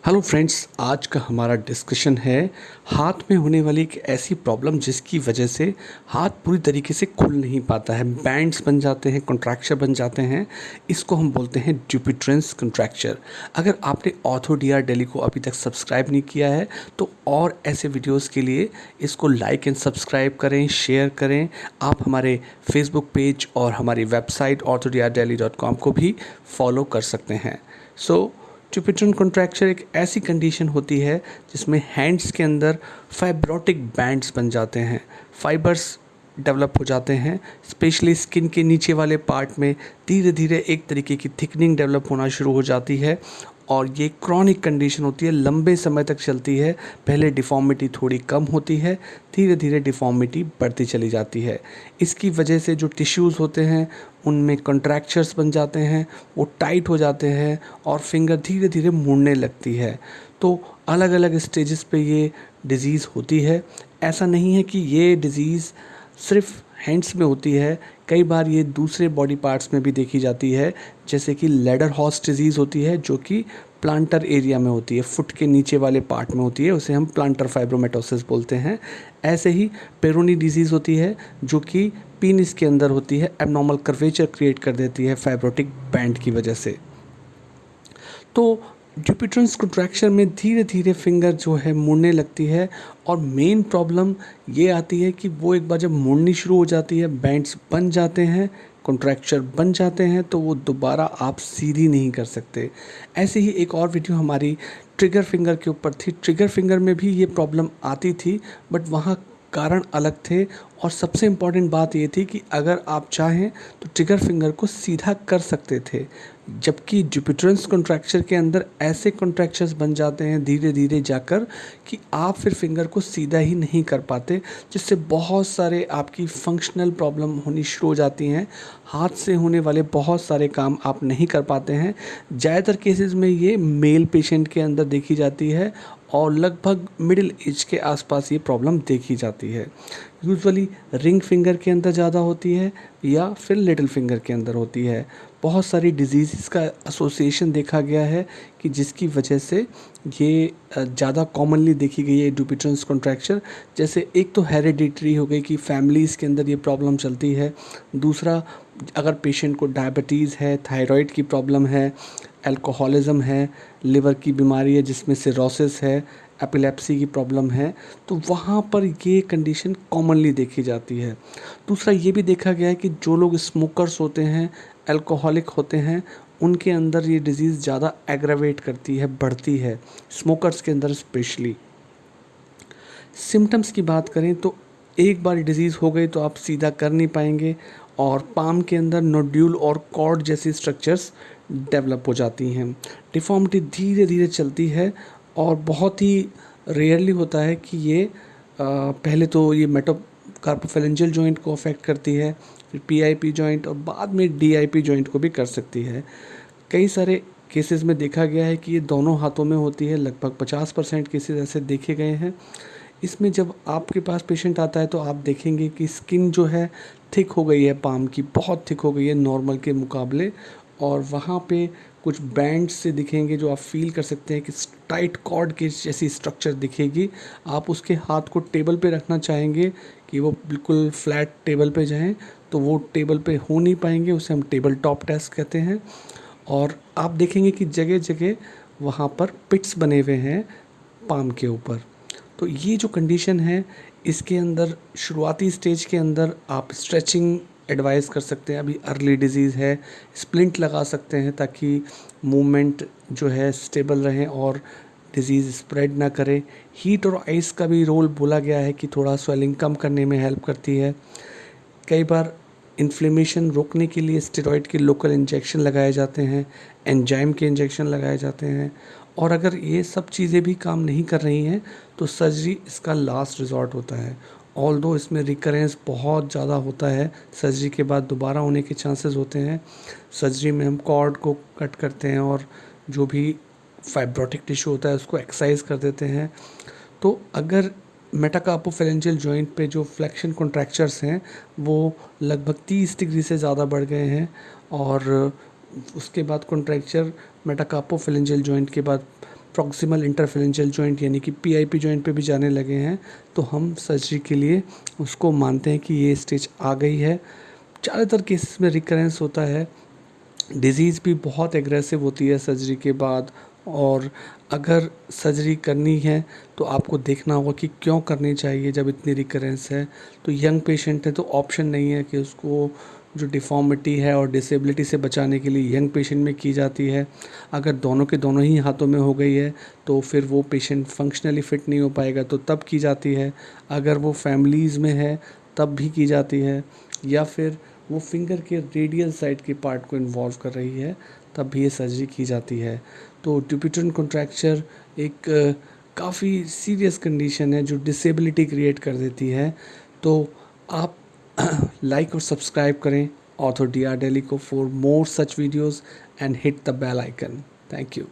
Hello friends, आज का हमारा डिस्कशन है हाथ में होने वाली एक ऐसी प्रॉब्लम जिसकी वजह से हाथ पूरी तरीके से खुल नहीं पाता है। बैंड्स बन जाते हैं, कॉन्ट्रैक्चर बन जाते हैं। इसको हम बोलते हैं ड्यूपिट्रेंस कॉन्ट्रैक्चर। अगर आपने ऑर्थो डी आर डेली को अभी तक सब्सक्राइब नहीं किया है तो और ऐसे वीडियोस के लिए इसको लाइक एंड सब्सक्राइब करें, शेयर करें। आप हमारे फेसबुक पेज और हमारी वेबसाइट orthodrdaily.com को भी फॉलो कर सकते हैं। ड्यूपिट्रेन कॉन्ट्रैक्चर एक ऐसी कंडीशन होती है जिसमें हैंड्स के अंदर फाइब्रोटिक बैंड्स बन जाते हैं, फाइबर्स डेवलप हो जाते हैं। स्पेशली स्किन के नीचे वाले पार्ट में धीरे धीरे एक तरीके की थिकनिंग डेवलप होना शुरू हो जाती है और ये क्रॉनिक कंडीशन होती है, लंबे समय तक चलती है। पहले डिफ़ॉर्मिटी थोड़ी कम होती है, धीरे धीरे डिफ़ॉर्मिटी बढ़ती चली जाती है। इसकी वजह से जो टिश्यूज़ होते हैं उनमें कॉन्ट्रैक्चर्स बन जाते हैं, वो टाइट हो जाते हैं और फिंगर धीरे धीरे मुड़ने लगती है। तो अलग अलग स्टेजेस पे ये डिज़ीज़ होती है। ऐसा नहीं है कि ये डिज़ीज़ सिर्फ हैंड्स में होती है, कई बार ये दूसरे बॉडी पार्ट्स में भी देखी जाती है। जैसे कि लेडर हॉर्स डिजीज़ होती है जो कि प्लांटर एरिया में होती है, फुट के नीचे वाले पार्ट में होती है, उसे हम प्लांटर फाइब्रोमेटोसिस बोलते हैं। ऐसे ही पेरोनी डिजीज़ होती है जो कि पीनिस के अंदर होती है, एबनॉर्मल कर्वेचर क्रिएट कर देती है फाइब्रोटिक बैंड की वजह से। तो ड्यूपिट्रेंस कॉन्ट्रैक्शन में धीरे धीरे फिंगर जो है मुड़ने लगती है और मेन प्रॉब्लम ये आती है कि वो एक बार जब मुड़नी शुरू हो जाती है, बैंड्स बन जाते हैं, कॉन्ट्रैक्चर बन जाते हैं, तो वो दोबारा आप सीधी नहीं कर सकते। ऐसे ही एक और वीडियो हमारी ट्रिगर फिंगर के ऊपर थी। ट्रिगर फिंगर में भी ये प्रॉब्लम आती थी बट वहाँ कारण अलग थे और सबसे इम्पॉर्टेंट बात ये थी कि अगर आप चाहें तो ट्रिगर फिंगर को सीधा कर सकते थे, जबकि ड्यूपिट्रेंस कॉन्ट्रैक्चर के अंदर ऐसे कॉन्ट्रैक्चर्स बन जाते हैं धीरे धीरे जाकर कि आप फिर फिंगर को सीधा ही नहीं कर पाते, जिससे बहुत सारे आपकी फंक्शनल प्रॉब्लम होनी शुरू हो जाती हैं। हाथ से होने वाले बहुत सारे काम आप नहीं कर पाते हैं। ज़्यादातर केसेस में ये मेल पेशेंट के अंदर देखी जाती है और लगभग मिडिल एज के आसपास ये प्रॉब्लम देखी जाती है। यूजुअली रिंग फिंगर के अंदर ज़्यादा होती है या फिर लिटिल फिंगर के अंदर होती है। बहुत सारी डिजीज़ का एसोसिएशन देखा गया है कि जिसकी वजह से ये ज़्यादा कॉमनली देखी गई है ड्यूपिट्रेंस कॉन्ट्रैक्चर। जैसे एक तो हेरिडिटरी हो गई कि फैमिलीज़ के अंदर ये प्रॉब्लम चलती है। दूसरा, अगर पेशेंट को डायबिटीज़ है, थायराइड की प्रॉब्लम है, अल्कोहलिज्म है, लिवर की बीमारी है जिसमें सिरोसिस है, एपिलेप्सी की प्रॉब्लम है, तो वहाँ पर ये कंडीशन कॉमनली देखी जाती है। दूसरा ये भी देखा गया है कि जो लोग स्मोकर्स होते हैं, अल्कोहलिक होते हैं, उनके अंदर ये डिज़ीज़ ज़्यादा एग्रावेट करती है, बढ़ती है, स्मोकर्स के अंदर स्पेशली। सिम्टम्स की बात करें तो एक बार डिज़ीज़ हो गई तो आप सीधा कर नहीं पाएंगे और पाम के अंदर नोड्यूल और कॉर्ड जैसी स्ट्रक्चर्स डेवलप हो जाती हैं। डिफ़ॉर्मिटी धीरे धीरे चलती है और बहुत ही रेयरली होता है कि ये पहले तो ये मेटाकार्पोफेरेंजियल जॉइंट को अफेक्ट करती है, फिर पीआईपी जॉइंट और बाद में डीआईपी जॉइंट को भी कर सकती है। कई सारे केसेस में देखा गया है कि ये दोनों हाथों में होती है, लगभग 50% केसेस ऐसे देखे गए हैं। इसमें जब आपके पास पेशेंट आता है तो आप देखेंगे कि स्किन जो है थिक हो गई है, पाम की बहुत थिक हो गई है नॉर्मल के मुकाबले, और वहाँ पे कुछ बैंड्स से दिखेंगे जो आप फील कर सकते हैं कि टाइट कॉर्ड के जैसी स्ट्रक्चर दिखेगी। आप उसके हाथ को टेबल पे रखना चाहेंगे कि वो बिल्कुल फ्लैट टेबल पे जाएं तो वो टेबल पे हो नहीं पाएंगे, उसे हम टेबल टॉप टेस्ट कहते हैं। और आप देखेंगे कि जगह जगह वहाँ पर पिट्स बने हुए हैं पाम के ऊपर। तो ये जो कंडीशन है इसके अंदर शुरुआती स्टेज के अंदर आप स्ट्रेचिंग एडवाइस कर सकते हैं। अभी अर्ली डिजीज़ है, स्प्लिंट लगा सकते हैं ताकि मूवमेंट जो है स्टेबल रहें और डिज़ीज़ स्प्रेड ना करे। हीट और आइस का भी रोल बोला गया है कि थोड़ा स्वेलिंग कम करने में हेल्प करती है। कई बार इन्फ्लेमेशन रोकने के लिए स्टेरॉइड के लोकल इंजेक्शन लगाए जाते हैं, एंजाइम के इंजेक्शन लगाए जाते हैं, और अगर ये सब चीज़ें भी काम नहीं कर रही हैं तो सर्जरी इसका लास्ट रिजॉर्ट होता है। ऑल्दो इसमें रिकरेंस बहुत ज़्यादा होता है, सर्जरी के बाद दोबारा होने के चांसेस होते हैं। सर्जरी में हम कॉर्ड को कट करते हैं और जो भी फाइब्रोटिक टिश्यू होता है उसको एक्सरसाइज कर देते हैं। तो अगर मेटाकार्पोफेरेंजियल जॉइंट पे जो फ्लेक्शन कॉन्ट्रैक्चर्स हैं वो लगभग 30 डिग्री से ज़्यादा बढ़ गए हैं और उसके बाद कॉन्ट्रैक्चर मेटाकार्पोफेरेंजियल जॉइंट के बाद प्रॉक्सिमल इंटरफेरेंशियल जॉइंट यानी कि PIP जॉइंट पे भी जाने लगे हैं, तो हम सर्जरी के लिए उसको मानते हैं कि ये स्टेज आ गई है। ज़्यादातर केसेस में रिकरेंस होता है, डिज़ीज़ भी बहुत एग्रेसिव होती है सर्जरी के बाद, और अगर सर्जरी करनी है तो आपको देखना होगा कि क्यों करनी चाहिए जब इतनी रिकरेंस है। तो यंग पेशेंट है तो ऑप्शन नहीं है कि उसको जो डिफ़ॉर्मिटी है और डिसेबिलिटी से बचाने के लिए यंग पेशेंट में की जाती है। अगर दोनों के दोनों ही हाथों में हो गई है तो फिर वो पेशेंट फंक्शनली फ़िट नहीं हो पाएगा, तो तब की जाती है। अगर वो फैमिलीज़ में है तब भी की जाती है, या फिर वो फिंगर के रेडियल साइड के पार्ट को इन्वॉल्व कर रही है तब भी ये सर्जरी की जाती है। तो ड्यूपिट्रन कॉन्ट्रैक्चर एक काफ़ी सीरियस कंडीशन है जो डिसेबिलिटी क्रिएट कर देती है। तो आप लाइक और सब्सक्राइब करें ऑर्थो DR दिल्ली को for more such videos and hit the bell icon. Thank you.